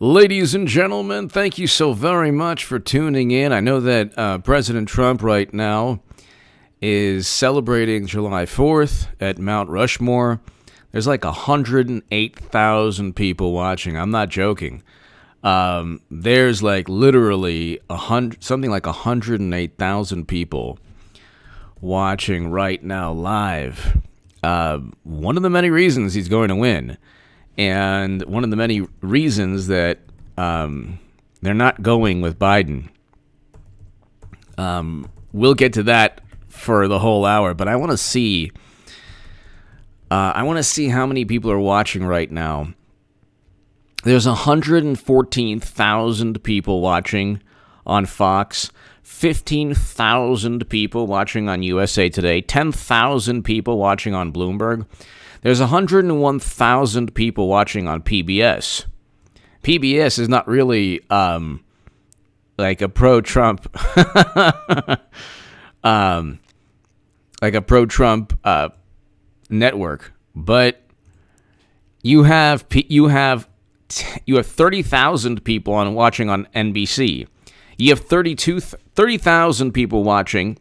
Ladies and gentlemen, thank you so very much for tuning in. I know that President Trump right now is celebrating July 4th at Mount Rushmore. There's like 108,000 people watching. I'm not joking. There's like literally something like 108,000 people watching right now live. One of the many reasons he's going to win. And one of the many reasons that they're not going with Biden. We'll get to that for the whole hour, but I want to see. I want to see how many people are watching right now. There's 114,000 people watching on Fox, 15,000 people watching on USA Today, 10,000 people watching on Bloomberg. There's 101,000 people watching on PBS. PBS is not really like a pro-Trump, network, but you have 30,000 people watching on NBC. You have 30,000 people watching.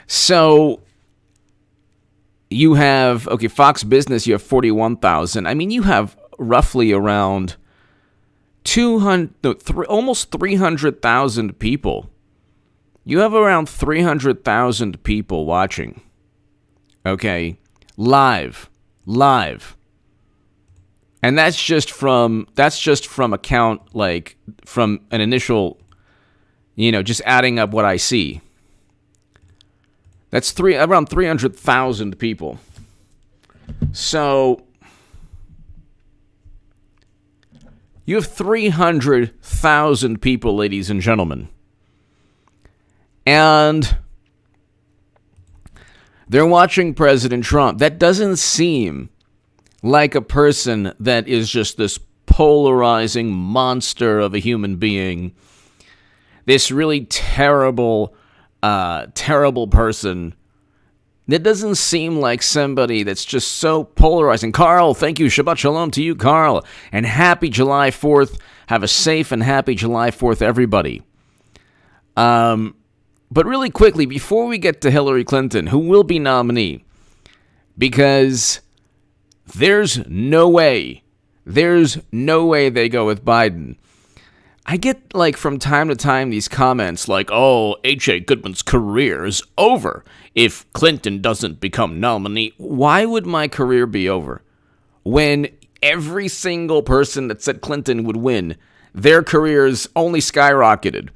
So you have, Fox Business, you have 41,000. I mean, you have roughly around almost 300,000 people. You have around 300,000 people watching. Okay, live. And that's just from account, like from an initial, just adding up what I see. That's around 300,000 people. So you have 300,000 people, ladies and gentlemen. And they're watching President Trump. That doesn't seem like a person that is just this polarizing monster of a human being. This really terrible person. That doesn't seem like somebody that's just so polarizing. Carl, thank you. Shabbat shalom to you, Carl. And happy July 4th. Have a safe and happy July 4th, everybody. But really quickly, before we get to Hillary Clinton, who will be nominee, because there's no way they go with Biden. I get, like, from time to time these comments like, oh, H.A. Goodman's career is over if Clinton doesn't become nominee. Why would my career be over? When every single person that said Clinton would win, their careers only skyrocketed.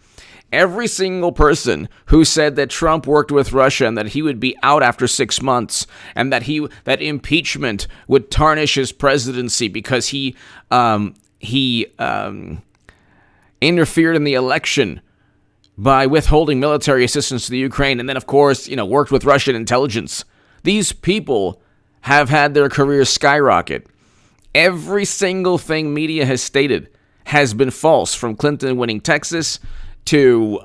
Every single person who said that Trump worked with Russia and that he would be out after 6 months and that impeachment would tarnish his presidency because he interfered in the election by withholding military assistance to the Ukraine and then, of course, worked with Russian intelligence. These people have had their careers skyrocket. Every single thing media has stated has been false, from Clinton winning Texas to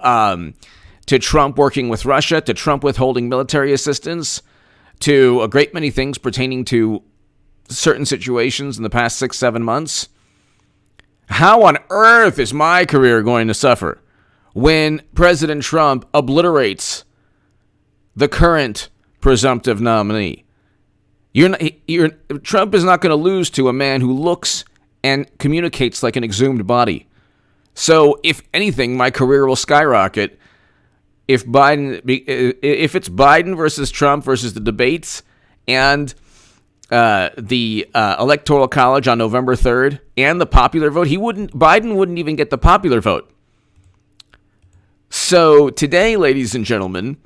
Trump working with Russia, to Trump withholding military assistance, to a great many things pertaining to certain situations in the past 6-7 months. How on earth is my career going to suffer when President Trump obliterates the current presumptive nominee? Trump is not going to lose to a man who looks and communicates like an exhumed body. So, if anything, my career will skyrocket if it's Biden versus Trump versus the debates and the Electoral College on November 3rd and the popular vote. Biden wouldn't even get the popular vote. So today, ladies and gentlemen,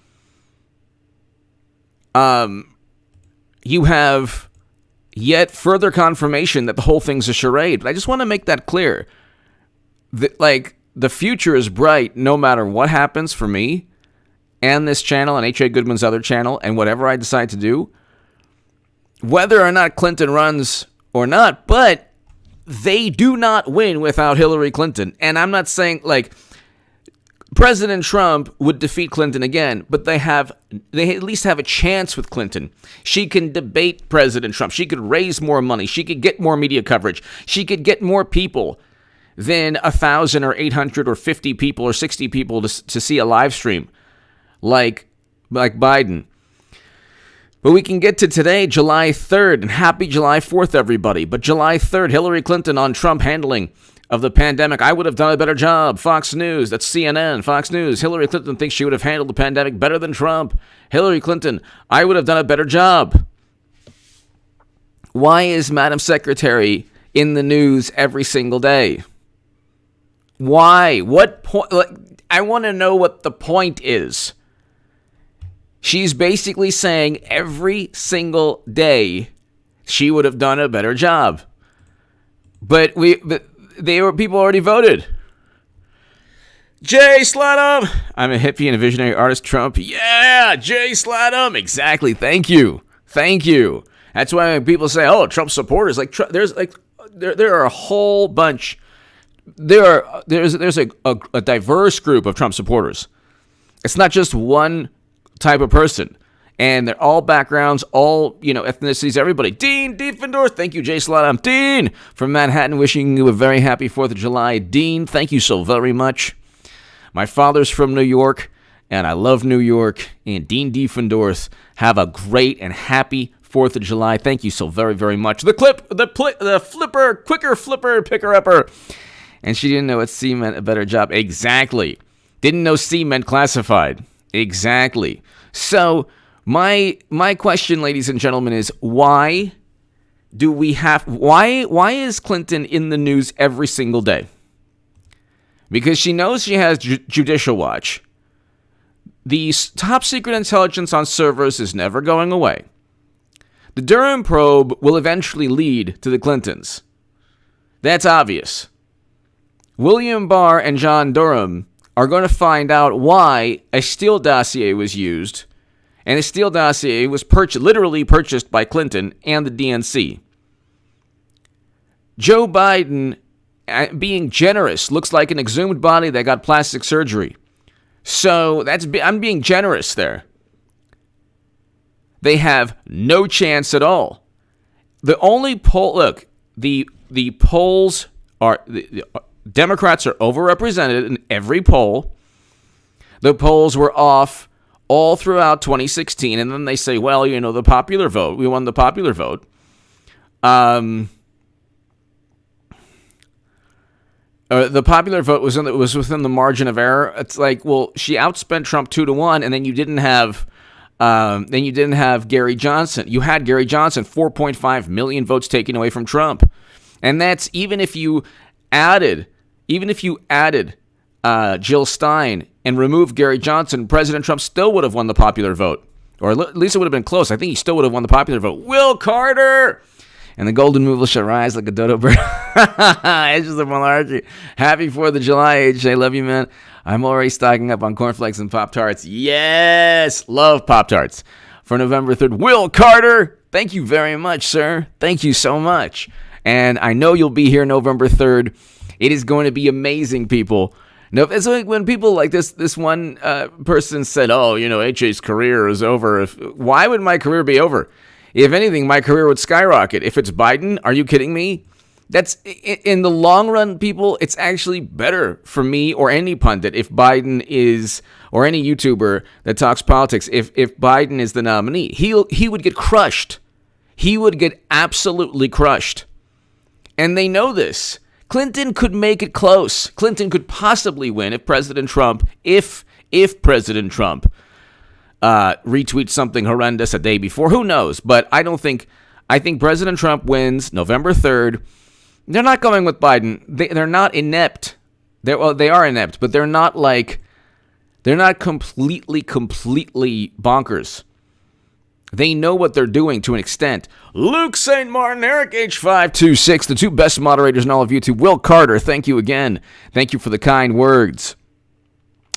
you have yet further confirmation that the whole thing's a charade. But I just want to make that clear. The future is bright no matter what happens for me and this channel and H.A. Goodman's other channel and whatever I decide to do, whether or not Clinton runs or not, but they do not win without Hillary Clinton. And I'm not saying, President Trump would defeat Clinton again, but they at least have a chance with Clinton. She can debate President Trump. She could raise more money. She could get more media coverage. She could get more people than 1,000 or 800 or 50 people or 60 people to see a live stream like Biden. But we can get to today, July 3rd, and happy July 4th, everybody. But July 3rd, Hillary Clinton on Trump handling of the pandemic. I would have done a better job. Fox News, that's CNN, Fox News. Hillary Clinton thinks she would have handled the pandemic better than Trump. Hillary Clinton, I would have done a better job. Why is Madam Secretary in the news every single day? Why? What point? I want to know what the point is. She's basically saying every single day she would have done a better job. But people already voted. Jay Sladum. I'm a hippie and a visionary artist. Trump. Yeah, Jay Sladum. Exactly. Thank you. That's why when people say, "Oh, Trump supporters," there are a whole bunch. There's a diverse group of Trump supporters. It's not just one type of person, and they're all backgrounds, all ethnicities, everybody. Dean Diefendorf, thank you, Jay Sladum. Dean from Manhattan, wishing you a very happy 4th of July. Dean, thank you so very much. My father's from New York, and I love New York. And Dean Diefendorf, have a great and happy 4th of July. Thank you so very, very much. The flipper, quicker flipper, picker upper. And she didn't know what C meant, a better job. Exactly. Didn't know C meant classified. Exactly. So my question, ladies and gentlemen, is why is Clinton in the news every single day? Because she knows she has Judicial Watch. The top secret intelligence on servers is never going away. The Durham probe will eventually lead to the Clintons. That's obvious. William Barr and John Durham are going to find out why a Steele dossier was used, and a Steele dossier was literally purchased by Clinton and the DNC. Joe Biden, being generous, looks like an exhumed body that got plastic surgery. So I'm being generous there. They have no chance at all. The only poll, look, the polls are... The Democrats are overrepresented in every poll. The polls were off all throughout 2016, and then they say, well, the popular vote. We won the popular vote. The popular vote was within the margin of error. It's like, well, she outspent Trump 2-1, and then you didn't have Gary Johnson. You had Gary Johnson, 4.5 million votes taken away from Trump, and that's even if you added Jill Stein and removed Gary Johnson, President Trump still would have won the popular vote. Or at least it would have been close. I think he still would have won the popular vote. Will Carter! And the golden moon shall rise like a dodo bird. Edges of monarchy. Happy 4th of July, AJ. Love you, man. I'm already stocking up on cornflakes and Pop-Tarts. Yes! Love Pop-Tarts. For November 3rd, Will Carter! Thank you very much, sir. Thank you so much. And I know you'll be here November 3rd. It is going to be amazing, people. Now, it's like when people like this one person said, "Oh, AJ's career is over." Why would my career be over? If anything, my career would skyrocket. If it's Biden, are you kidding me? That's in the long run, people. It's actually better for me or any pundit if Biden is, or any YouTuber that talks politics. If Biden is the nominee, he would get crushed. He would get absolutely crushed, and they know this. Clinton could make it close. Clinton could possibly win if President Trump, if President Trump retweets something horrendous a day before. Who knows? But I think President Trump wins November 3rd. They're not going with Biden. They're not inept. They are inept, but they're not completely bonkers. They know what they're doing to an extent. Luke St. Martin, Eric H526, the two best moderators in all of YouTube. Will Carter, thank you again. Thank you for the kind words.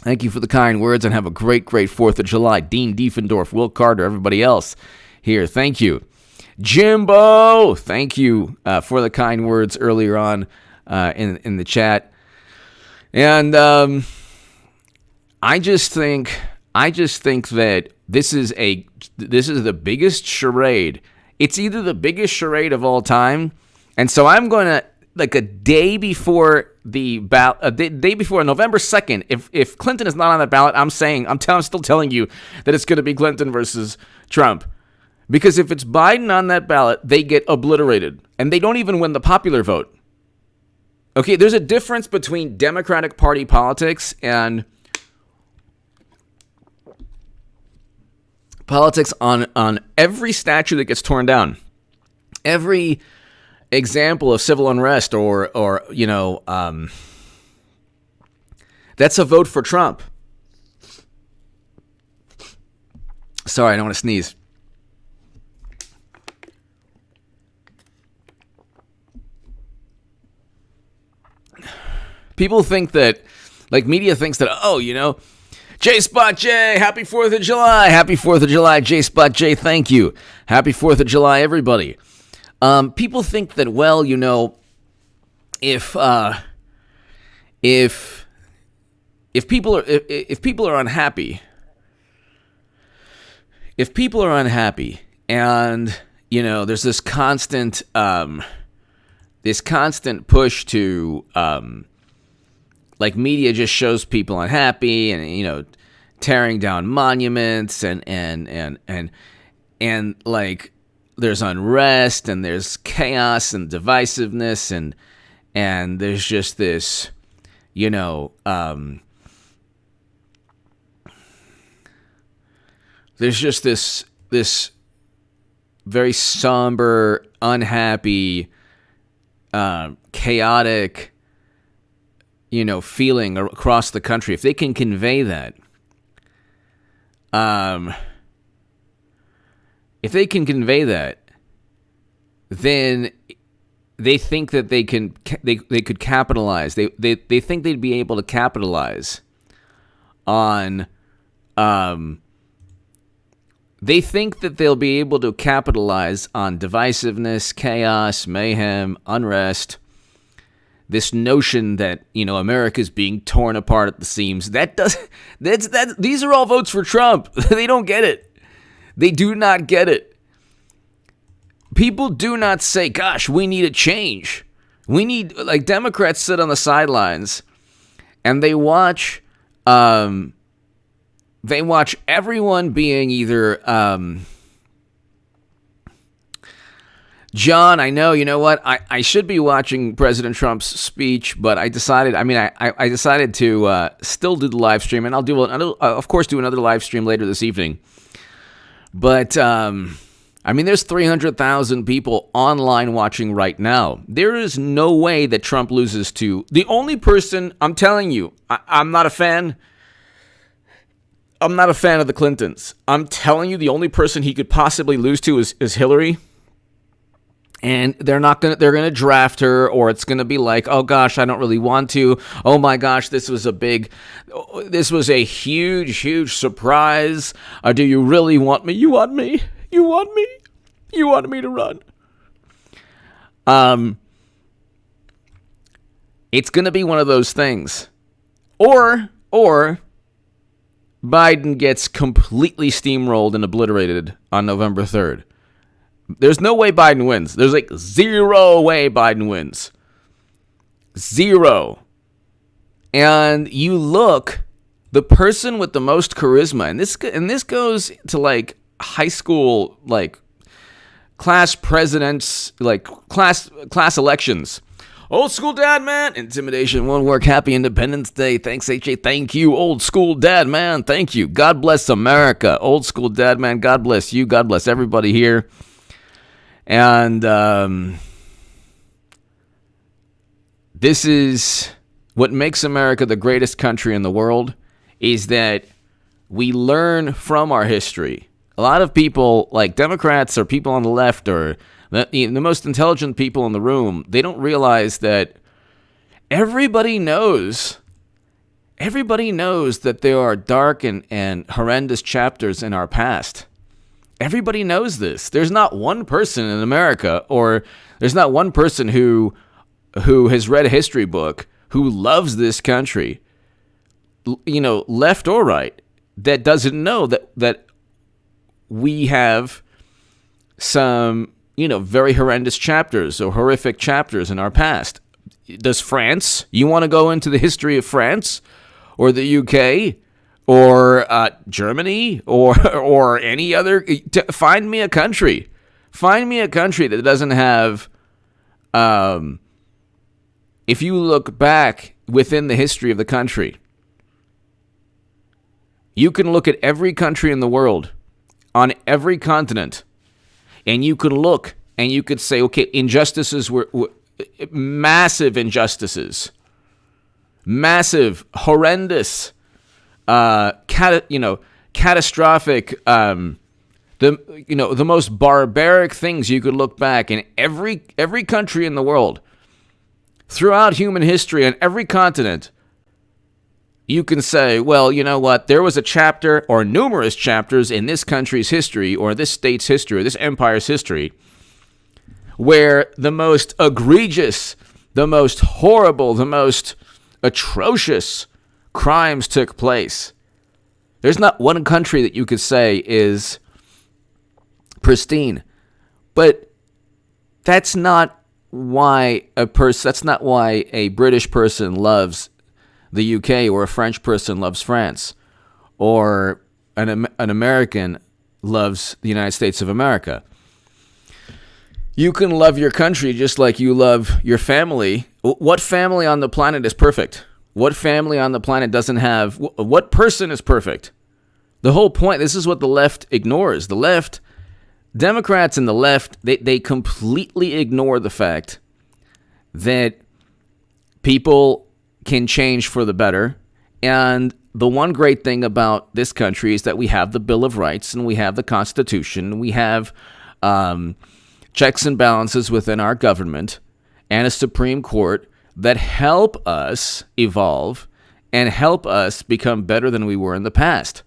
Thank you for the kind words, and have a great 4th of July. Dean Diefendorf, Will Carter, everybody else here, thank you. Jimbo, thank you for the kind words earlier on in the chat. And I just think that this is the biggest charade. It's either the biggest charade of all time, and so I'm going to, like, a day before the ballot, day before November 2nd, if Clinton is not on the ballot, I'm still telling you that it's going to be Clinton versus Trump. Because if it's Biden on that ballot, they get obliterated, and they don't even win the popular vote. Okay, there's a difference between Democratic Party politics and politics on every statue that gets torn down, every example of civil unrest, or that's a vote for Trump. Sorry, I don't want to sneeze. People think that, like, media thinks that, J-Spot J, happy 4th of July. Happy 4th of July, J-Spot J, thank you. Happy 4th of July, everybody. People think that, well, if people are unhappy, and, there's this constant push to, like, media just shows people unhappy and, tearing down monuments and like, there's unrest and there's chaos and divisiveness and there's just this, there's just this very somber, unhappy, chaotic, feeling across the country. If they can convey that, then they think that they could capitalize. They think they'd be able to capitalize on. They think that they'll be able to capitalize on divisiveness, chaos, mayhem, unrest. This notion that, America's being torn apart at the seams. These are all votes for Trump. They don't get it. They do not get it. People do not say, gosh, we need a change. We need, like, Democrats sit on the sidelines and they watch everyone being either, John, I know, you know what? I should be watching President Trump's speech, but I decided, I decided to still do the live stream, and I'll do another live stream later this evening. But, there's 300,000 people online watching right now. There is no way that Trump loses to the only person, I'm telling you, I'm not a fan. I'm not a fan of the Clintons. I'm telling you, the only person he could possibly lose to is Hillary. And they're going to draft her, or it's going to be like, oh gosh, I don't really want to. Oh my gosh, this was a huge surprise. Do you really want me? You want me? You want me? You want me to run? It's going to be one of those things. Or Biden gets completely steamrolled and obliterated on November 3rd. There's no way Biden wins. There's like zero way Biden wins. Zero. And you look, the person with the most charisma, and this goes to like high school, like class presidents, like class elections. Old school dad, man. Intimidation won't work. Happy Independence Day. Thanks, HA. Thank you, old school dad, man. Thank you. God bless America. Old school dad, man. God bless you. God bless everybody here. And this is what makes America the greatest country in the world, is that we learn from our history. A lot of people, like Democrats or people on the left or the most intelligent people in the room, they don't realize that everybody knows that there are dark and horrendous chapters in our past. Everybody knows this. There's not one person in America, or there's not one person who has read a history book who loves this country left or right, that doesn't know that we have some, very horrendous chapters or horrific chapters in our past. Does France? You want to go into the history of France or the UK or Germany or any other? Find me a country. Find me a country that doesn't have. If you look back within the history of the country, you can look at every country in the world, on every continent, and you could look and you could say, okay, injustices were massive injustices, massive, horrendous, catastrophic, the most barbaric things you could look back in every country in the world, throughout human history on every continent. You can say, well, you know what? There was a chapter or numerous chapters in this country's history or this state's history or this empire's history where the most egregious, the most horrible, the most atrocious crimes took place. There's not one country that you could say is pristine. But that's not why that's not why a British person loves the UK or a French person loves France or an American loves the United States of America. You can love your country just like you love your family. What family on the planet is perfect? What family on the planet doesn't have... What person is perfect? The whole point, this is what the left ignores. The left, Democrats and the left, they completely ignore the fact that people can change for the better. And the one great thing about this country is that we have the Bill of Rights and we have the Constitution. We have checks and balances within our government and a Supreme Court that help us evolve and help us become better than we were in the past.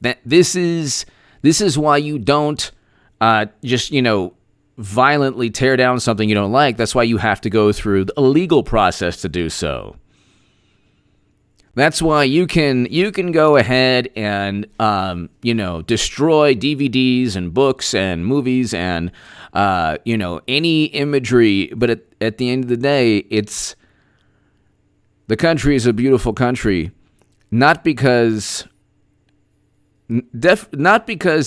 This is why you don't just, violently tear down something you don't like. That's why you have to go through a legal process to do so. That's why you can go ahead and destroy DVDs and books and movies and any imagery. But at the end of the day, the country is a beautiful country, not because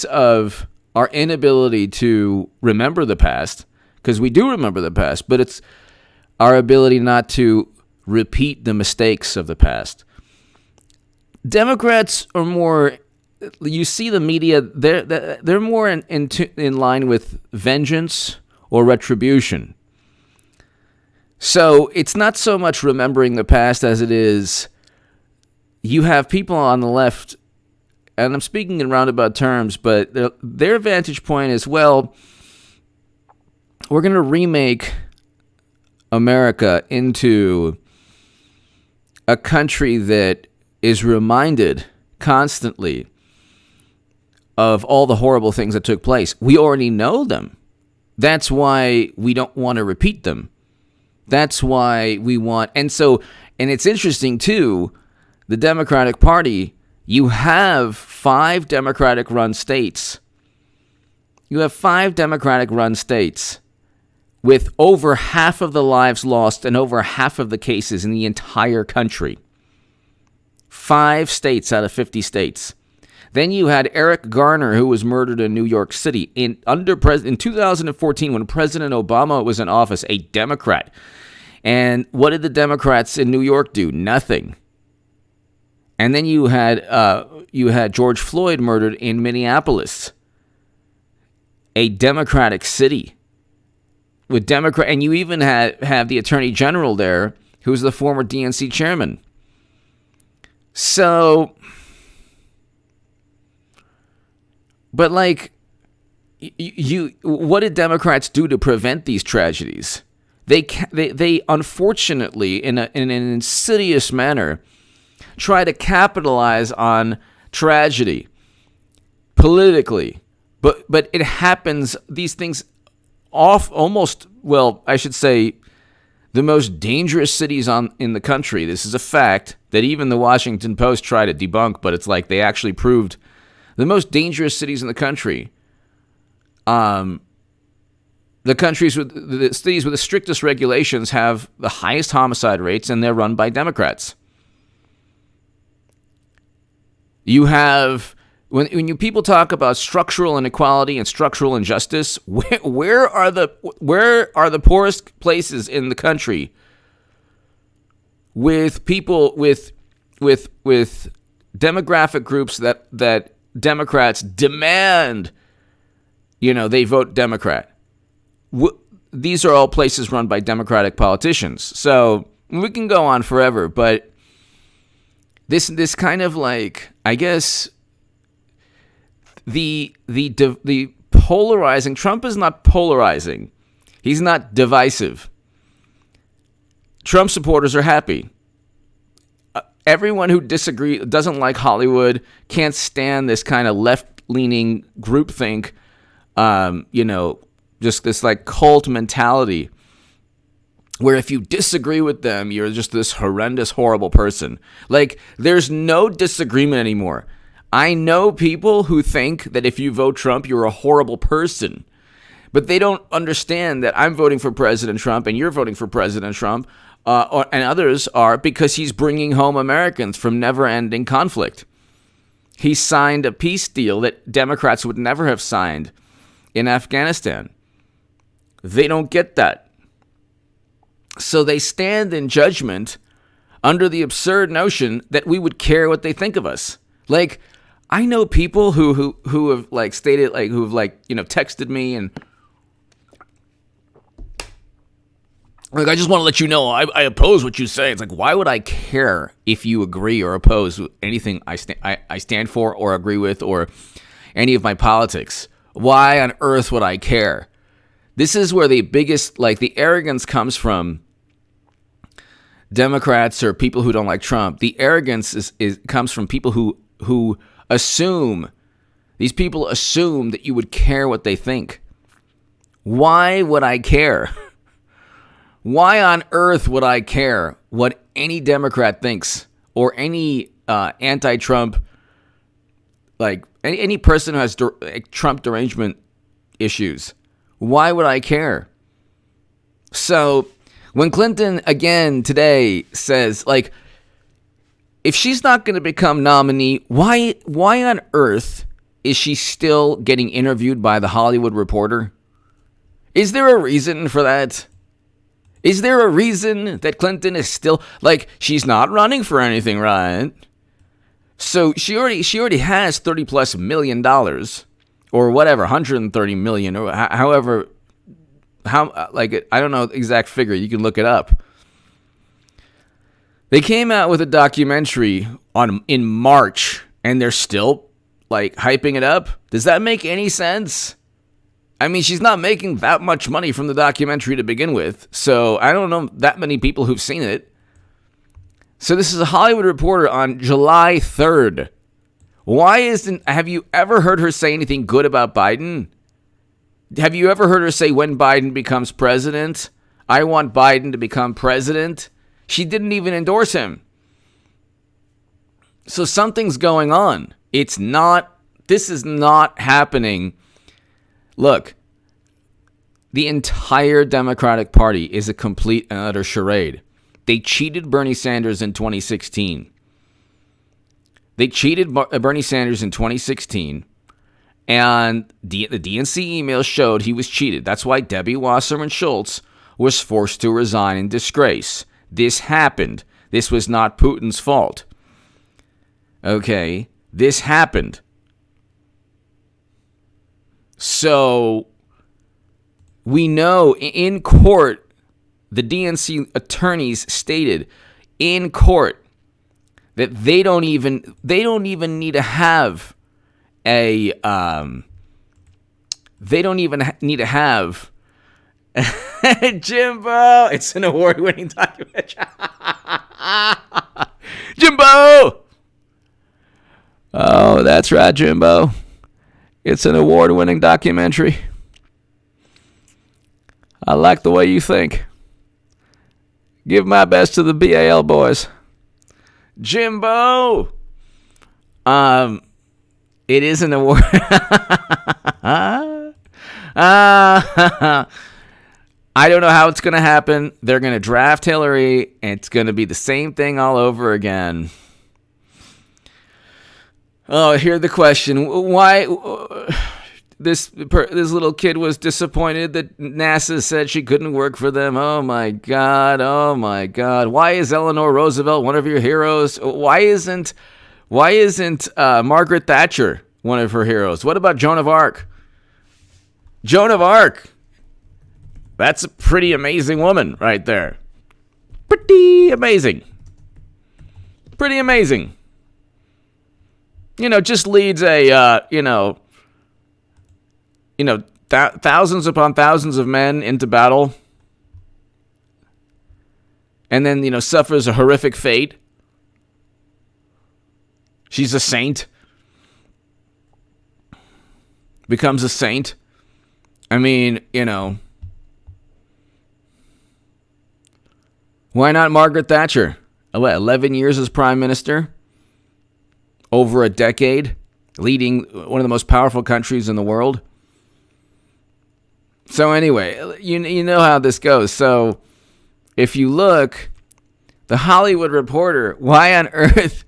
of our inability to remember the past, because we do remember the past, but it's our ability not to repeat the mistakes of the past. Democrats are more, you see the media, they're more in line with vengeance or retribution. So it's not so much remembering the past as it is, you have people on the left, and I'm speaking in roundabout terms, but their vantage point is, well, we're going to remake America into a country that is reminded constantly of all the horrible things that took place. We already know them. That's why we don't want to repeat them. That's why we want... And it's interesting, too, the Democratic Party... You have 5 Democratic-run states. You have 5 Democratic-run states with over half of the lives lost and over half of the cases in the entire country. 5 states out of 50 states. Then you had Eric Garner, who was murdered in New York City in 2014 when President Obama was in office, a Democrat. And what did the Democrats in New York do? Nothing. And then you had George Floyd murdered in Minneapolis, a Democratic city with Democrat, and you even have the Attorney General there, who's the former DNC chairman. So, but what did Democrats do to prevent these tragedies? They unfortunately, in an insidious manner, try to capitalize on tragedy politically, but it happens. These things almost, well, I should say, the most dangerous cities in the country. This is a fact that even the Washington Post tried to debunk, but it's like they actually proved the most dangerous cities in the country. The cities with the strictest regulations have the highest homicide rates, and they're run by Democrats. You have, when you people talk about structural inequality and structural injustice, where are the poorest places in the country with people with demographic groups that Democrats demand, they vote Democrat? These are all places run by Democratic politicians. So we can go on forever, but this kind of like, I guess, the polarizing. Trump is not polarizing. He's not divisive. Trump supporters are happy. Everyone who doesn't like Hollywood, can't stand this kind of left-leaning groupthink, just this like cult mentality where if you disagree with them, you're just this horrendous, horrible person. Like, there's no disagreement anymore. I know people who think that if you vote Trump, you're a horrible person. But they don't understand that I'm voting for President Trump and you're voting for President Trump, and others are, because he's bringing home Americans from never-ending conflict. He signed a peace deal that Democrats would never have signed in Afghanistan. They don't get that. So they stand in judgment under the absurd notion that we would care what they think of us. Like, I know people who have like stated, like, who have like, texted me and like, I just want to let you know I oppose what you say. It's like, why would I care if you agree or oppose anything I stand for or agree with or any of my politics? Why on earth would I care? This is where the biggest, like, the arrogance comes from Democrats or people who don't like Trump. The arrogance comes from people who assume, these people assume that you would care what they think. Why would I care? Why on earth would I care what any Democrat thinks or any anti-Trump, like any person who has Trump derangement issues? Why would I care? So when Clinton again today says, like, if she's not going to become nominee, why on earth is she still getting interviewed by The Hollywood Reporter? Is there a reason for that? Is there a reason that Clinton is still, like, she's not running for anything, right? So she already has $30+ million or whatever, 130 million or however, like, I don't know the exact figure. You can look it up. They came out with a documentary in March, and they're still, like, hyping it up. Does that make any sense? I mean, she's not making that much money from the documentary to begin with, so I don't know that many people who've seen it. So this is a Hollywood Reporter on July 3rd. Have you ever heard her say anything good about Biden? Have you ever heard her say, when Biden becomes president, I want Biden to become president? She didn't even endorse him. So something's going on. This is not happening. Look, the entire Democratic Party is a complete and utter charade. They cheated Bernie Sanders in 2016. They cheated Bernie Sanders in 2016. And the DNC emails showed he was cheated. That's why Debbie Wasserman Schultz was forced to resign in disgrace. This happened. This was not Putin's fault. Okay? This happened. So we know in court, the DNC attorneys stated in court that they don't even need to have a Jimbo. It's an award-winning documentary. Jimbo. Oh, that's right, Jimbo. It's an award-winning documentary. I like the way you think. Give my best to the BAL boys. Jimbo. It is an award. I don't know how it's going to happen. They're going to draft Hillary, and it's going to be the same thing all over again. Oh, here's the question. Why this little kid was disappointed that NASA said she couldn't work for them? Oh, my God. Oh, my God. Why is Eleanor Roosevelt one of your heroes? Why isn't Margaret Thatcher one of her heroes? What about Joan of Arc? Joan of Arc. That's a pretty amazing woman right there. Pretty amazing. Pretty amazing. Just leads thousands upon thousands of men into battle. And then, suffers a horrific fate. She's a saint. Becomes a saint. I mean, why not Margaret Thatcher? 11 years as prime minister, over a decade, leading one of the most powerful countries in the world. So anyway, you know how this goes. So if you look, the Hollywood Reporter, why on earth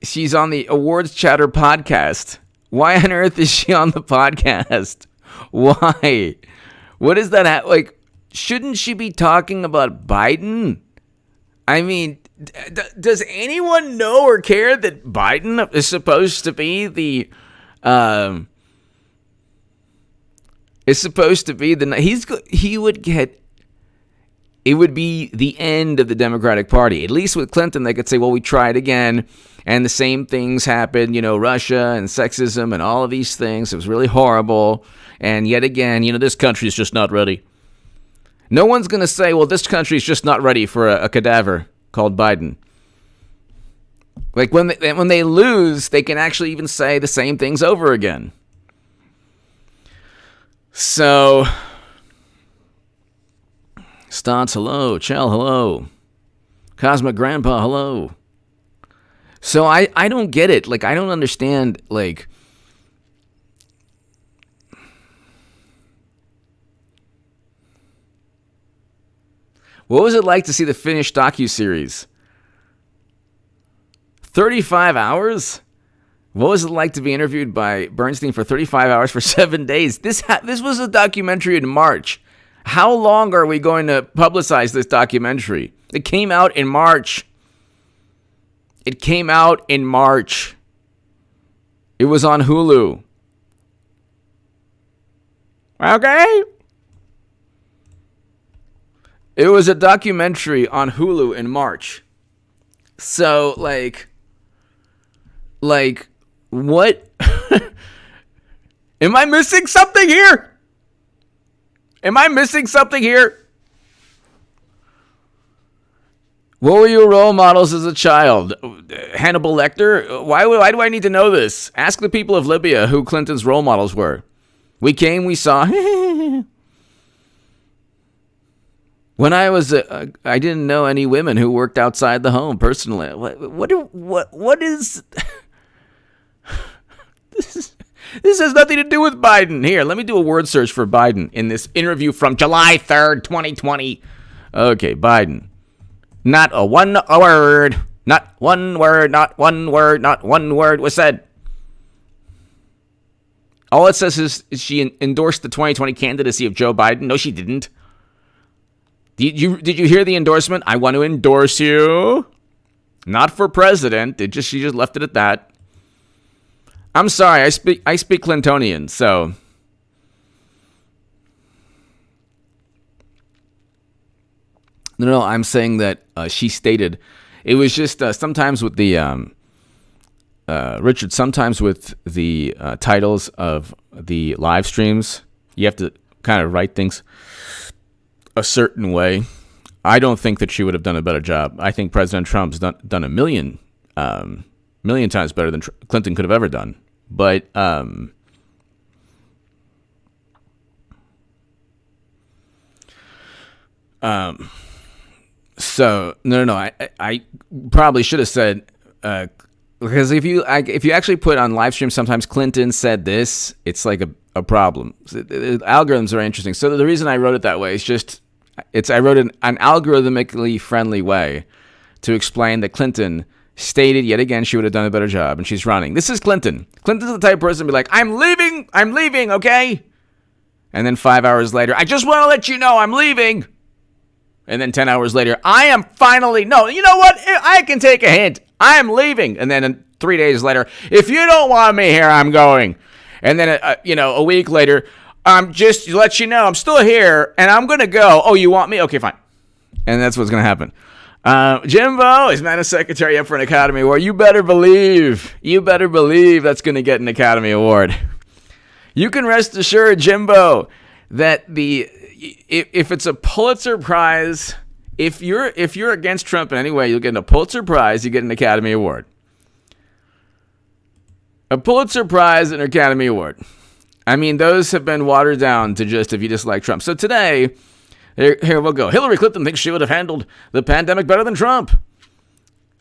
she's on the Awards Chatter podcast? Why on earth is she on the podcast? Why? What is that? Shouldn't she be talking about Biden? I mean, does anyone know or care that Biden is supposed to be it would be the end of the Democratic Party. At least with Clinton, they could say, well, we tried again, and the same things happened, Russia and sexism and all of these things. It was really horrible. And yet again, this country is just not ready. No one's going to say, well, this country is just not ready for a cadaver called Biden. When they lose, they can actually even say the same things over again. So, Stotts, hello. Chell, hello. Cosmic Grandpa, hello. So I don't get it. I don't understand, what was it like to see the Finnish docuseries? 35 hours? What was it like to be interviewed by Bernstein for 35 hours for 7 days? This was a documentary in March. How long are we going to publicize this documentary? It came out in March. It was on Hulu. Okay? It was a documentary on Hulu in March. So, what? Am I missing something here? What were your role models as a child? Hannibal Lecter? Why do I need to know this? Ask the people of Libya who Clinton's role models were. We came, we saw. When I was, I didn't know any women who worked outside the home personally. What is? This has nothing to do with Biden. Here, let me do a word search for Biden in this interview from July 3rd, 2020. Okay, Biden. Not one word was said. All it says is she endorsed the 2020 candidacy of Joe Biden. No, she didn't. Did you hear the endorsement? I want to endorse you. Not for president. She just left it at that. I'm sorry. I speak Clintonian, so. No, I'm saying that she stated it was just sometimes with the Richard. Sometimes with the titles of the live streams, you have to kind of write things a certain way. I don't think that she would have done a better job. I think President Trump's done a million times better than Clinton could have ever done. But So no. I probably should have said because if you actually put on live stream, sometimes Clinton said this, it's like a problem. Algorithms are interesting. So the reason I wrote it that way is just I wrote an algorithmically friendly way to explain that Clinton stated yet again she would have done a better job, and she's running. This is Clinton. Clinton's the type of person to be like, I'm leaving, okay? And then 5 hours later, I just want to let you know I'm leaving. And then 10 hours later, I am finally, no, you know what? I can take a hint. I am leaving. And then 3 days later, if you don't want me here, I'm going. And then, a week later, just to let you know, I'm still here, and I'm going to go. Oh, you want me? Okay, fine. And that's what's going to happen. Jimbo is Madam Secretary up for an Academy Award. You better believe that's going to get an Academy Award. You can rest assured, Jimbo, that if it's a Pulitzer Prize, if you're against Trump in any way, you'll get a Pulitzer Prize, you get an Academy Award. A Pulitzer Prize and an Academy Award. I mean, those have been watered down to just if you dislike Trump. So today, here we'll go. Hillary Clinton thinks she would have handled the pandemic better than Trump.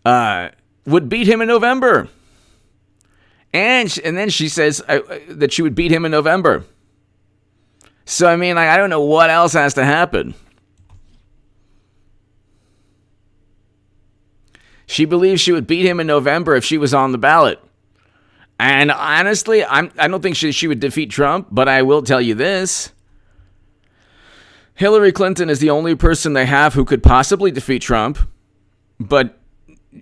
Would beat him in November. And then she says that she would beat him in November. So, I mean, I don't know what else has to happen. She believes she would beat him in November if she was on the ballot. And honestly, I don't think she would defeat Trump, but I will tell you this. Hillary Clinton is the only person they have who could possibly defeat Trump, but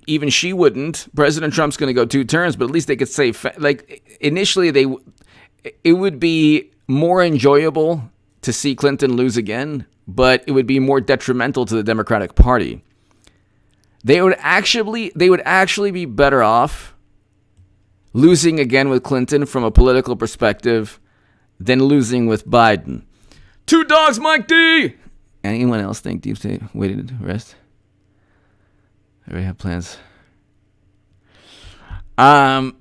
even she wouldn't. President Trump's going to go 2 terms, but at least they could say, initially it would be more enjoyable to see Clinton lose again, but it would be more detrimental to the Democratic Party. They would actually be better off losing again with Clinton from a political perspective than losing with Biden. 2 dogs, Mike D! Anyone else think Deep State waited to rest? I already have plans. I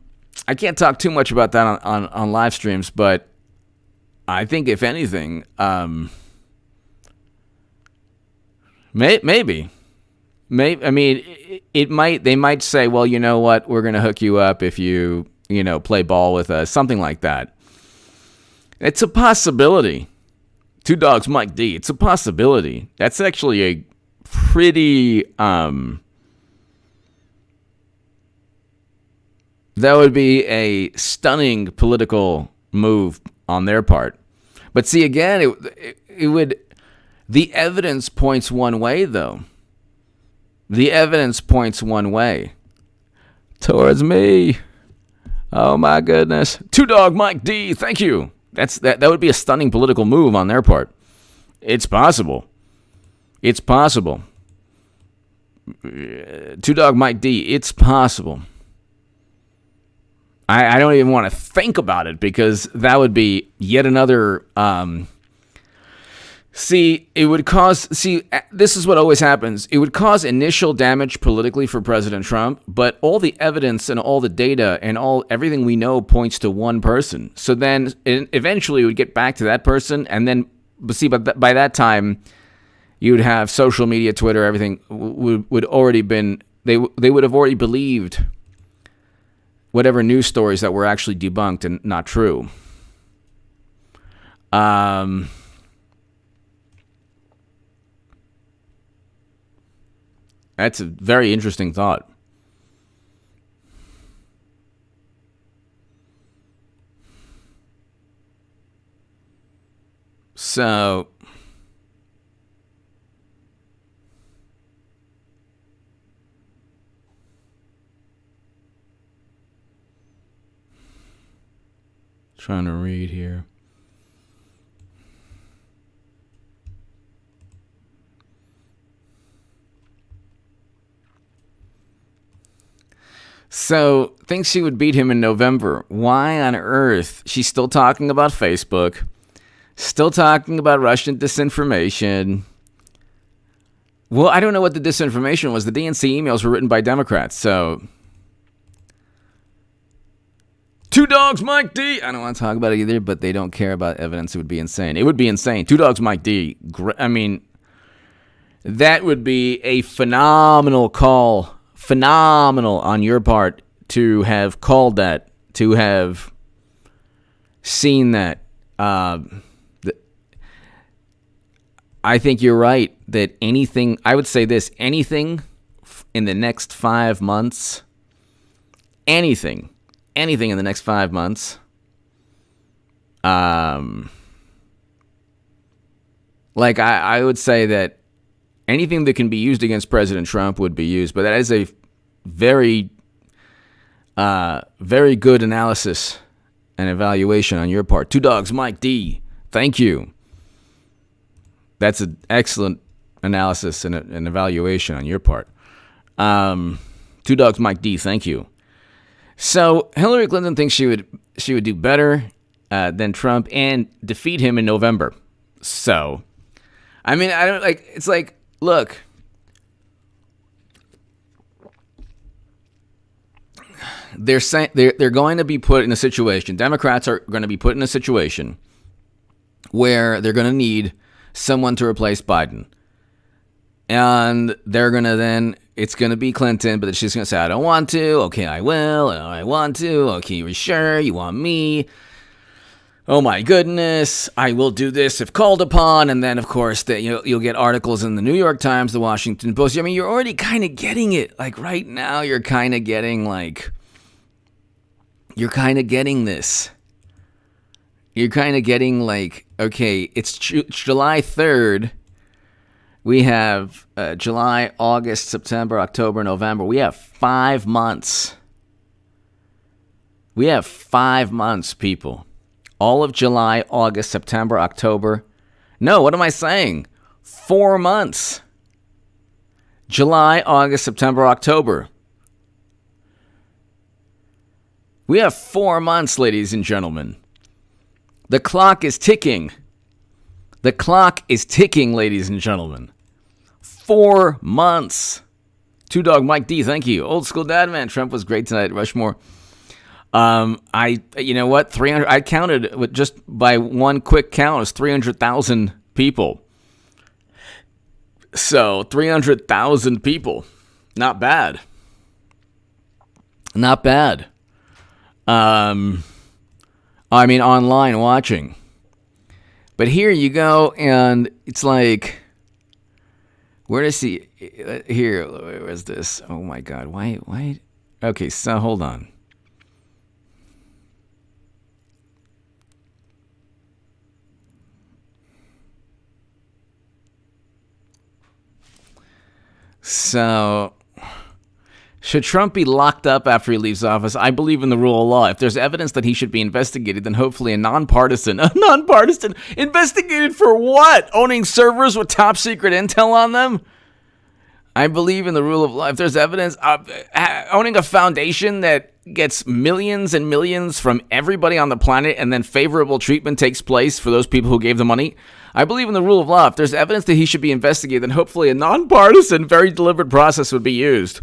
can't talk too much about that on live streams, but I think if anything, maybe. I mean, they might say, well, you know what, we're going to hook you up if you play ball with us, something like that. It's a possibility. 2 dogs, Mike D. It's a possibility. That's actually a pretty, that would be a stunning political move on their part. But see, again, it would, the evidence points one way, though. The evidence points one way. Towards me. Oh, my goodness. 2 dog Mike D. Thank you. That would be a stunning political move on their part. It's possible. It's possible. 2 dog Mike D. It's possible. I don't even want to think about it because that would be yet another... it would cause... this is what always happens. It would cause initial damage politically for President Trump, but all the evidence and all the data and everything we know points to one person. So then eventually it would get back to that person, and then, but by that time, you'd have social media, Twitter, everything would already been... They would have already believed whatever news stories that were actually debunked and not true. That's a very interesting thought. So, trying to read here. So, thinks she would beat him in November. Why on earth? She's still talking about Facebook. Still talking about Russian disinformation. Well, I don't know what the disinformation was. The DNC emails were written by Democrats, so... 2 dogs, Mike D. I don't want to talk about it either, but they don't care about evidence. It would be insane. It would be insane. 2 dogs, Mike D. I mean, That would be a phenomenal call. Phenomenal on your part to have called that, to have seen that. I think you're right that anything, I would say this, anything in the next 5 months, anything in the next 5 months, like I would say that anything that can be used against President Trump would be used, but that is a very, very good analysis and evaluation on your part. Two Dogs Mike D, thank you. That's an excellent analysis and an evaluation on your part. Two Dogs Mike D, thank you. So Hillary Clinton thinks she would do better than Trump and defeat him in November. So, I mean, I don't like. It's like, look, they're saying they're going to be put in a situation. Democrats are going to be put in a situation where they're going to need someone to replace Biden. And they're going to then, it's going to be Clinton, but she's going to say, I don't want to. Okay, I will. I want to. Okay, you're sure? You want me? Oh my goodness, I will do this if called upon. And then, of course, you'll get articles in the New York Times, the Washington Post. I mean, you're already kind of getting it. Like right now, you're kind of getting this. You're kind of getting like, okay, it's July 3rd. We have July, August, September, October, November. We have 5 months. We have 5 months, people. All of July, August, September, October. No, what am I saying? 4 months. July, August, September, October. We have 4 months, ladies and gentlemen. The clock is ticking. The clock is ticking, ladies and gentlemen. 4 months. Two Dog Mike D, thank you. Old school dad man. Trump was great tonight at Rushmore. You know what? 300. I counted with just by one quick count. It was 300,000 people. So 300,000 people. Not bad. Not bad. I mean, online watching. But here you go, and it's like, where does he? Here, where's this? Oh my God, why? Okay, so hold on. So, should Trump be locked up after he leaves office? I believe in the rule of law. If there's evidence that he should be investigated, then hopefully a nonpartisan investigated for what? Owning servers with top secret intel on them? I believe in the rule of law. If there's evidence, owning a foundation that gets millions and millions from everybody on the planet and then favorable treatment takes place for those people who gave the money, I believe in the rule of law. If there's evidence that he should be investigated, then hopefully a nonpartisan, very deliberate process would be used.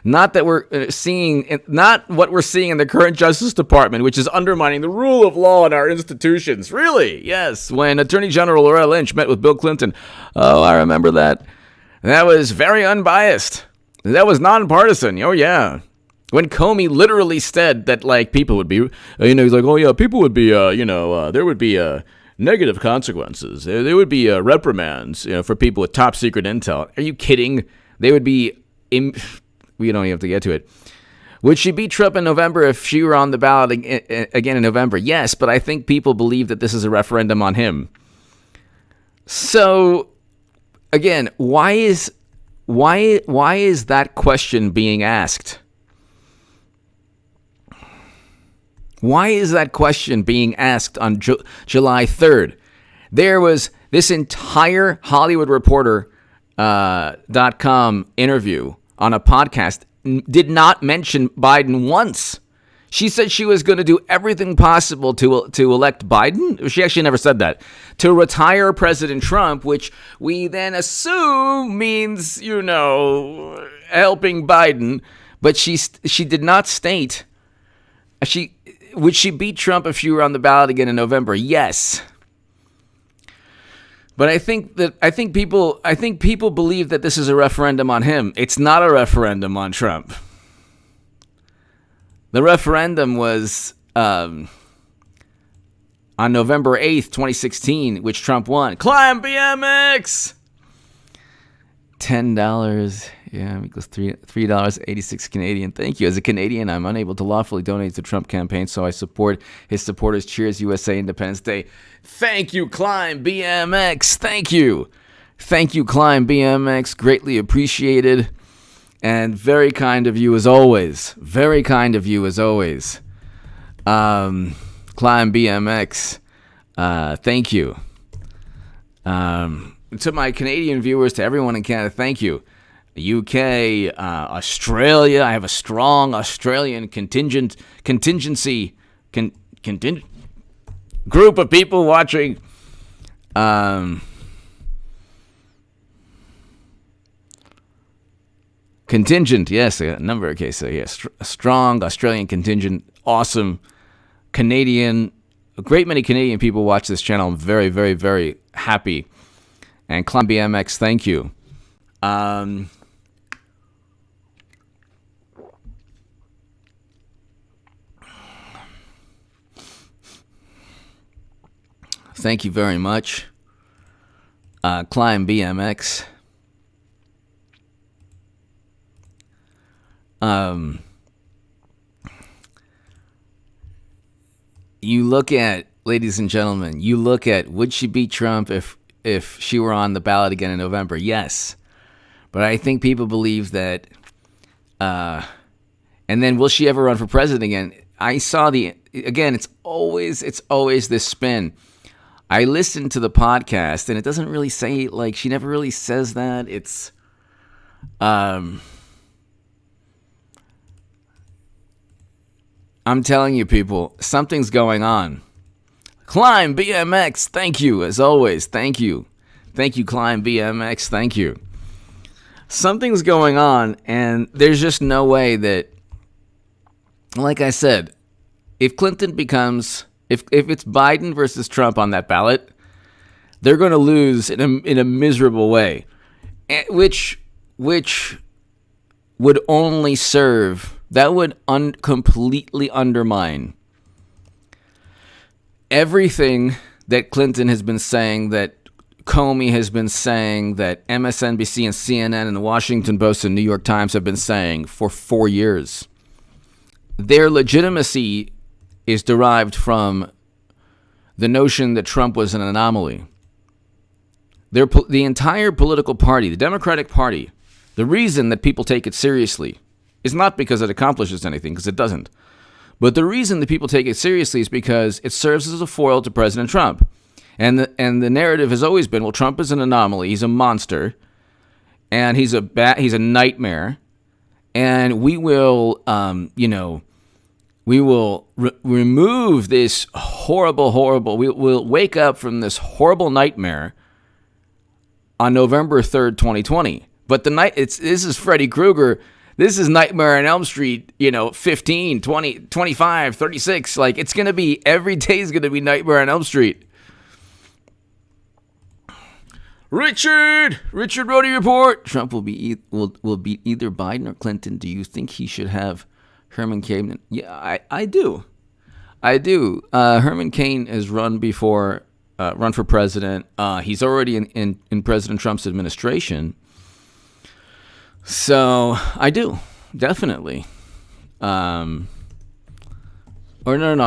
Not that we're seeing, not what we're seeing in the current Justice Department, which is undermining the rule of law in our institutions. Really? Yes. When Attorney General Loretta Lynch met with Bill Clinton. Oh, I remember that. That was very unbiased. That was nonpartisan. Oh, yeah. When Comey literally said that, like, people would be, he's like, oh, yeah, people would be, there would be negative consequences. There would be reprimands, for people with top secret intel. Are you kidding? They would be, we don't even have to get to it. Would she beat Trump in November if she were on the ballot again in November? Yes, but I think people believe that this is a referendum on him. So, again, why is that question being asked? Why is that question being asked on July 3rd? There was this entire Hollywood Reporter.com interview on a podcast did not mention Biden once. She said she was going to do everything possible to elect Biden. She actually never said that. To retire President Trump, which we then assume means, helping Biden. But she did not state. Would she beat Trump if she were on the ballot again in November? Yes. But I think people believe that this is a referendum on him. It's not a referendum on Trump. The referendum was on November 8th, 2016, which Trump won. Climb BMX! $10, equals $3.86 Canadian. Thank you. As a Canadian, I'm unable to lawfully donate to the Trump campaign, so I support his supporters. Cheers, USA Independence Day. Thank you, Climb BMX. Thank you. Thank you, Climb BMX. Greatly appreciated. And very kind of you as always. Very kind of you as always. Climb BMX. Thank you. To my Canadian viewers, to everyone in Canada, thank you. UK, Australia. I have a strong Australian contingency group of people watching. Contingent, yes, a number of cases. Yes, a strong Australian contingent. Awesome Canadian. A great many Canadian people watch this channel. I'm very, very, very happy. And Climb BMX, thank you. Thank you very much. Climb BMX. You look at, ladies and gentlemen, would she beat Trump if she were on the ballot again in November? Yes. But I think people believe that, and then will she ever run for president again? I saw it's always this spin. I listened to the podcast and it doesn't really say, like, she never really says that. It's, I'm telling you people, something's going on. Climb BMX, thank you, as always, thank you. Thank you, Climb BMX, thank you. Something's going on, and there's just no way that, like I said, if Clinton becomes, if it's Biden versus Trump on that ballot, they're going to lose in a miserable way, which would only serve, that would completely undermine everything that Clinton has been saying, that Comey has been saying, that MSNBC and CNN and the Washington Post and New York Times have been saying for 4 years. Their legitimacy is derived from the notion that Trump was an anomaly. The entire political party, the Democratic Party, the reason that people take it seriously is not because it accomplishes anything, because it doesn't. But the reason that people take it seriously is because it serves as a foil to President Trump. And the narrative has always been, well, Trump is an anomaly, he's a monster, and he's a nightmare, and we will, remove this horrible, we'll wake up from this horrible nightmare on November 3rd, 2020. But this is Freddy Krueger. This is Nightmare on Elm Street, 15, 20, 25, 36. Like, it's going to be, every day is going to be Nightmare on Elm Street. Richard Rhodey report. Trump will beat either Biden or Clinton. Do you think he should have Herman Cain? Yeah, I do. Herman Cain has run for president. He's already in President Trump's administration. So I do, definitely. I'm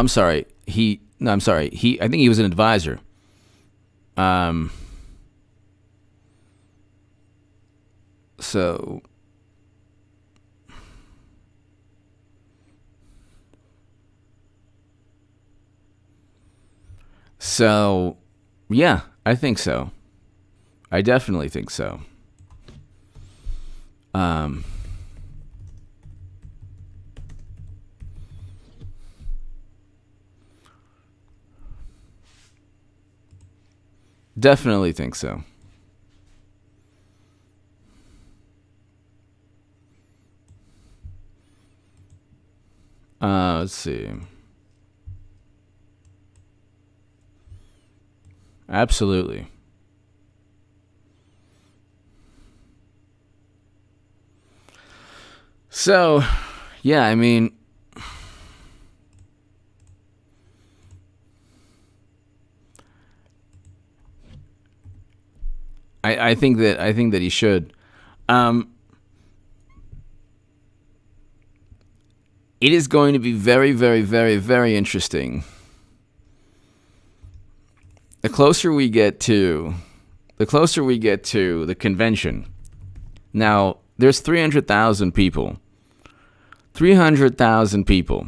sorry. I think he was an advisor. So yeah, I think so. I definitely think so. Definitely think so. Let's see. Absolutely. So, yeah, I mean, I think that he should. It is going to be very, very, very, very interesting. The closer we get to the convention. Now, there's 300,000 people. 300,000 people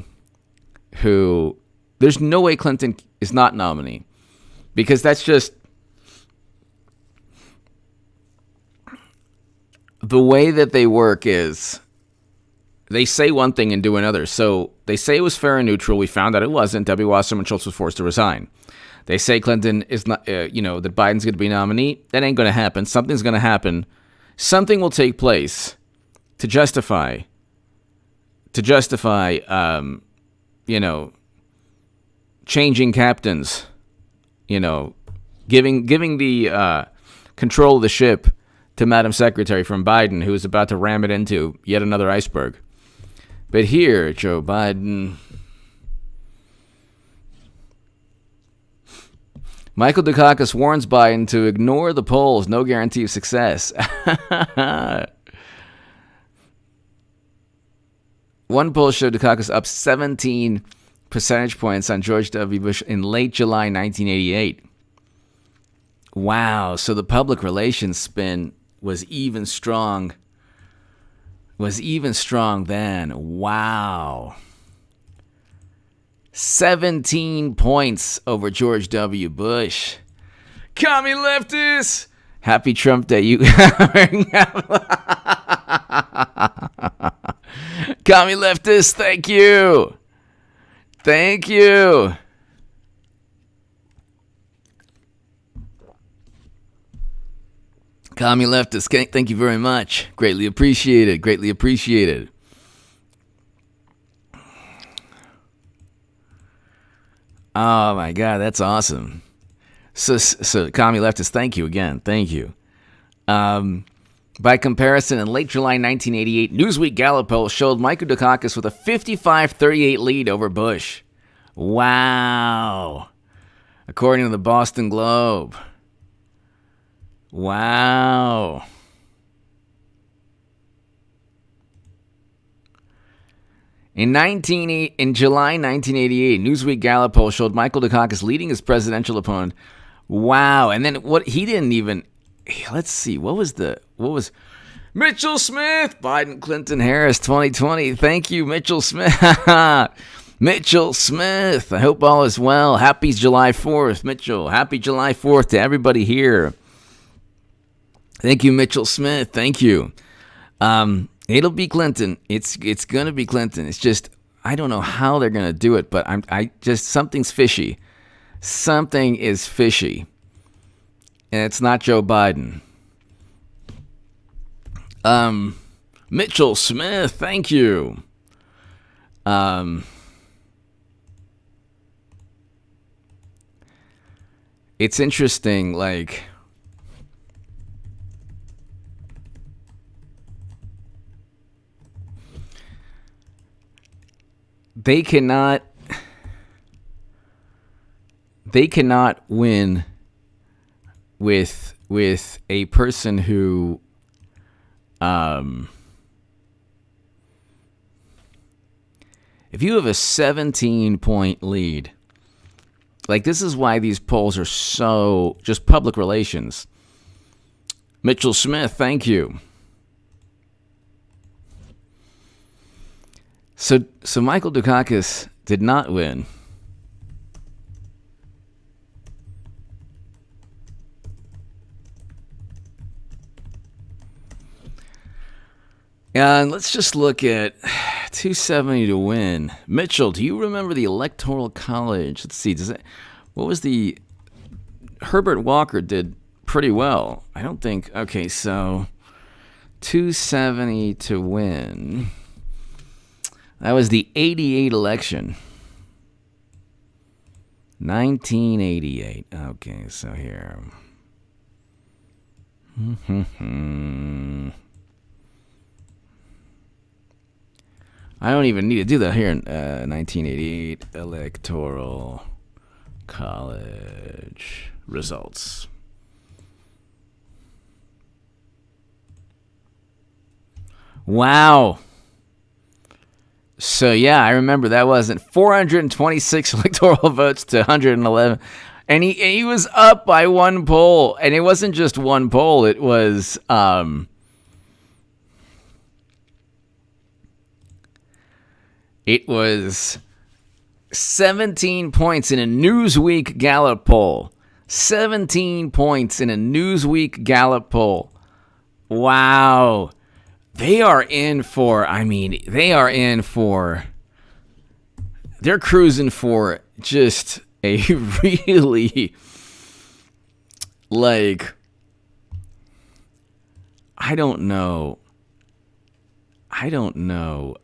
who there's no way Clinton is not nominee, because that's just the way that they work. Is they say one thing and do another. So they say it was fair and neutral. We found out it wasn't. Debbie Wasserman Schultz was forced to resign. They say Clinton is not, that Biden's going to be nominee. That ain't going to happen. Something's going to happen. Something will take place to justify, changing captains, giving the control of the ship to Madam Secretary from Biden, who is about to ram it into yet another iceberg. But here, Joe Biden. Michael Dukakis warns Biden to ignore the polls. No guarantee of success. One poll showed Dukakis up 17 percentage points on George W. Bush in late July 1988. Wow. So the public relations spin was even strong then. Wow. 17 points over George W. Bush. Commie leftists! Happy Trump Day, you. Commie leftists, thank you. Thank you. Commie leftists, thank you very much. Greatly appreciated. Greatly appreciated. Oh my God, that's awesome. So commie leftists, thank you again. Thank you. By comparison, in late July 1988, Newsweek Gallup poll showed Michael Dukakis with a 55-38 lead over Bush. Wow. According to the Boston Globe. Wow. In July 1988, Newsweek Gallup poll showed Michael Dukakis leading his presidential opponent. Wow. And then what he didn't even, let's see, what was Mitchell Smith, Biden, Clinton, Harris, 2020. Thank you, Mitchell Smith. Mitchell Smith. I hope all is well. Happy July 4th, Mitchell. Happy July 4th to everybody here. Thank you, Mitchell Smith. Thank you. It'll be Clinton. It's gonna be Clinton. It's just I don't know how they're gonna do it, but I just something's fishy. Something is fishy, and it's not Joe Biden. Mitchell Smith. Thank you. It's interesting, like. They cannot win with a person who if you have a 17-point lead, like this is why these polls are so just public relations. Mitchell Smith, thank you. So Michael Dukakis did not win. And let's just look at 270 to win. Mitchell, do you remember the Electoral College? Let's see. Herbert Walker did pretty well. I don't think. Okay, so 270 to win. That was the 88 election. 1988. Okay, so here. I don't even need to do that here in 1988 Electoral College results. Wow. So, yeah, I remember that wasn't 426 electoral votes to 111. And he was up by one poll. And it wasn't just one poll. It was... It was 17 points in a Newsweek Gallup poll. 17 points in a Newsweek Gallup poll. Wow. They're cruising for just a really, like, I don't know. I don't know